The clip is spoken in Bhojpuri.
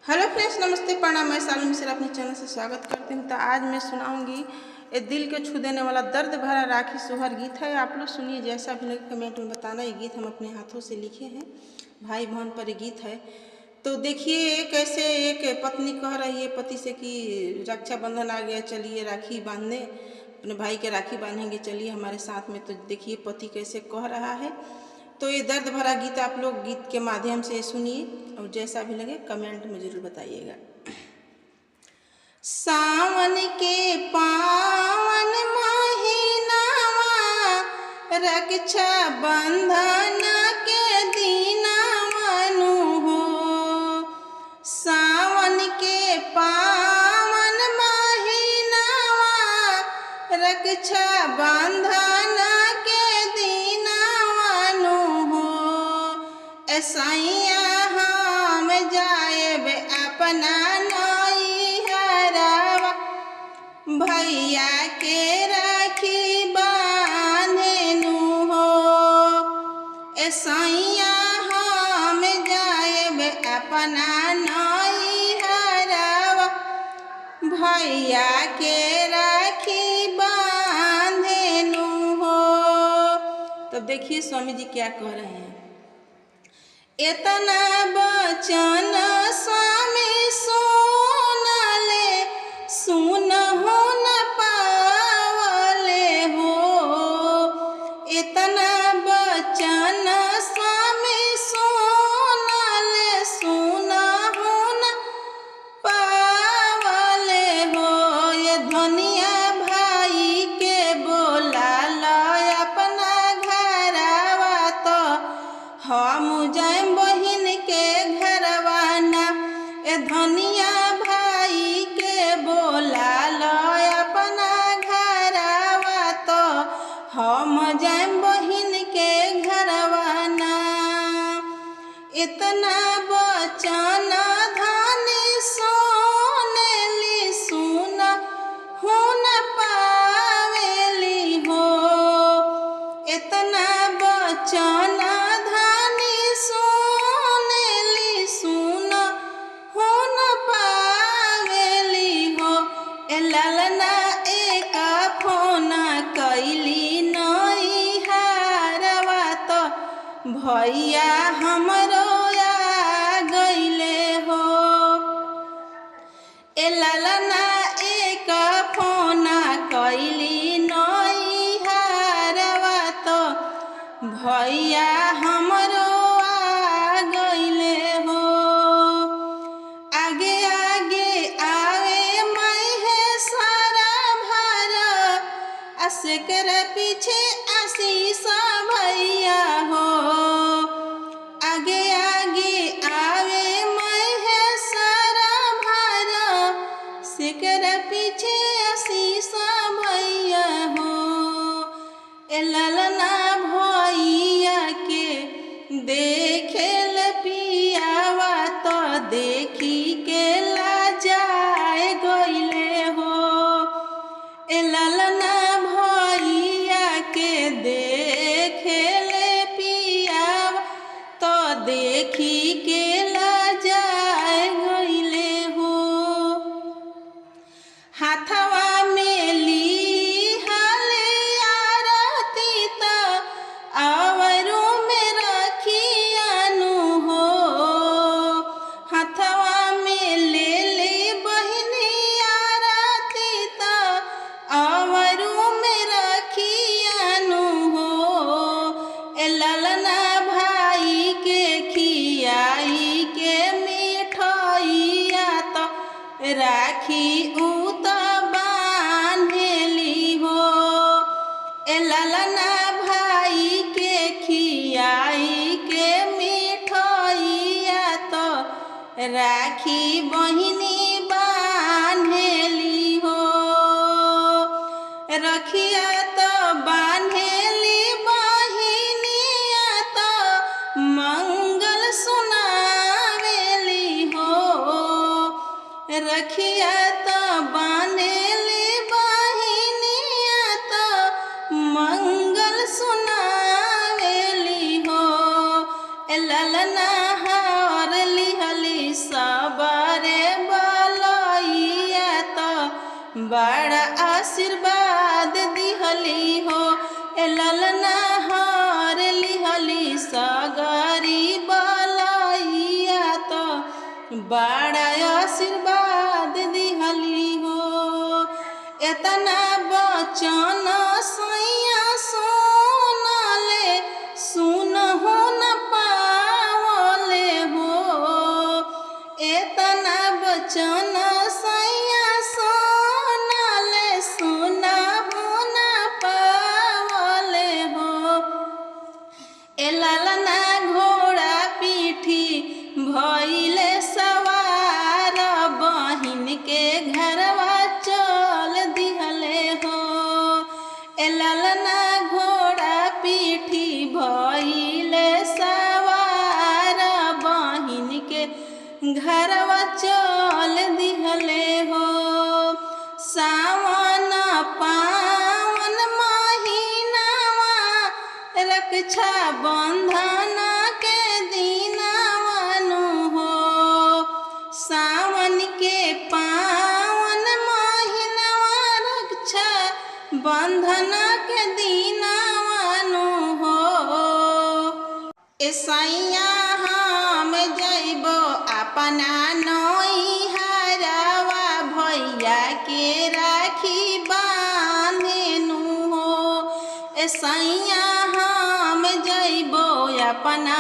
हेलो फ्रेंड्स, नमस्ते, प्रणाम। मैं सालू मिश्रा अपने चैनल से स्वागत करती हूँ। तो आज मैं सुनाऊंगी ये दिल को छू देने वाला दर्द भरा राखी सोहर गीत है। आप लोग सुनिए, जैसा भी लगे कमेंट में बताना। ये गीत हम अपने हाथों से लिखे हैं, भाई बहन पर ये गीत है। तो देखिए कैसे एक पत्नी कह रही है पति से कि रक्षाबंधन आ गया, चलिए राखी बांधने, अपने भाई के राखी बांधेंगे, चलिए हमारे साथ में। तो देखिए पति कैसे कह रहा है। तो ये दर्द भरा गीत आप लोग गीत के माध्यम से सुनिए और जैसा भी लगे कमेंट में ज़रूर बताइएगा। सावन के पावन महीनावा, रक्षा बंधन के दीनावनु हो। सावन के पावन महीनावा, रक्षा बंधन सैया हम जाएब अपना नैहरवा, भैया के राखी बांधेनु हो। सैया हम जाएब अपना नैहरवा, भैया के राखी बांधेनु हो। तो देखिए स्वामी जी क्या कह रहे हैं। इतना बचन स्वामी सुनले, सुनहु न पावले हो। इतना बचन स्वामी सुनले, सुनहु न पावले हो। ये धनिया भाई के बोला लो अपना घरवा, तो हम जाएम बहिन के घरवाना। ए धनिया भाई के बोला लो अपना घरवा, तो हम जाएम बहिन के घरवाना। इतना बचन धनी सुनेली, सुन हो न पावेली हो। इतना बचन ललना एक फोन कैली नैहरवा, तो भैया हमरो आ गइले हो। ललना एक फोन कैली नैहरवा, तो भैया हमरो आ गइले हो। आगे आगे आवे असेकर पीछे आशीष भैया हो। आगे आगे आवे महेश्वरा भारा, सेकर पीछे आशीष भैया हो। ललना भैया के देखेल पियावा, तो देखी के लाजाए गइले हो। ललना के देखेले पियावा, तो देखी के लाजाए गइले हो। हाथवा में ली हाले आरती, तो आवरू में रखियानु हो। हाथवा में ले ले बहिनी आरती, तो आवरू में रखियानु हो। ललना भाई के खियाई के मिठाइया, तो राखी उ तो बांधेली हो। ललना भाई के खियाई के मिठाइया, तो राखी बहिनी बांधेली हो। रखिया तो बांधेली बहिनिया, तो मंगल सुनावेली हो। रखिया तो बांधेली बहिनिया, तो मंगल सुनावेली हो। ललना हर लिहली सबर बड़ा आशीर्वाद दिहली हो ए ललना हार लिहली सगरी बलैया तो बड़ा आशीर्वाद दिहली हो। एतना बचन सैया सुनले सुन हो न पावले हो। एतना बचन सैया सुनले सुन हो न पावले हो। ए ललना घोड़ा पीठी भइले सवार बहिन के घरवा चल दिहले हो। ए ललना घोड़ा पीठी भइले सवार बहिन के घरवा चल दिहले हो। सावन पावन महीनावा रक्षा बंधन के दिनवानु हो। सावन के पावन महीनावा रक्षा बंधन के दिनवानु हो। ऐसैया हम जइबो अपना नैहरवा भैया के राखी बांधेनु हो। ऐसैया हम जइबो अपना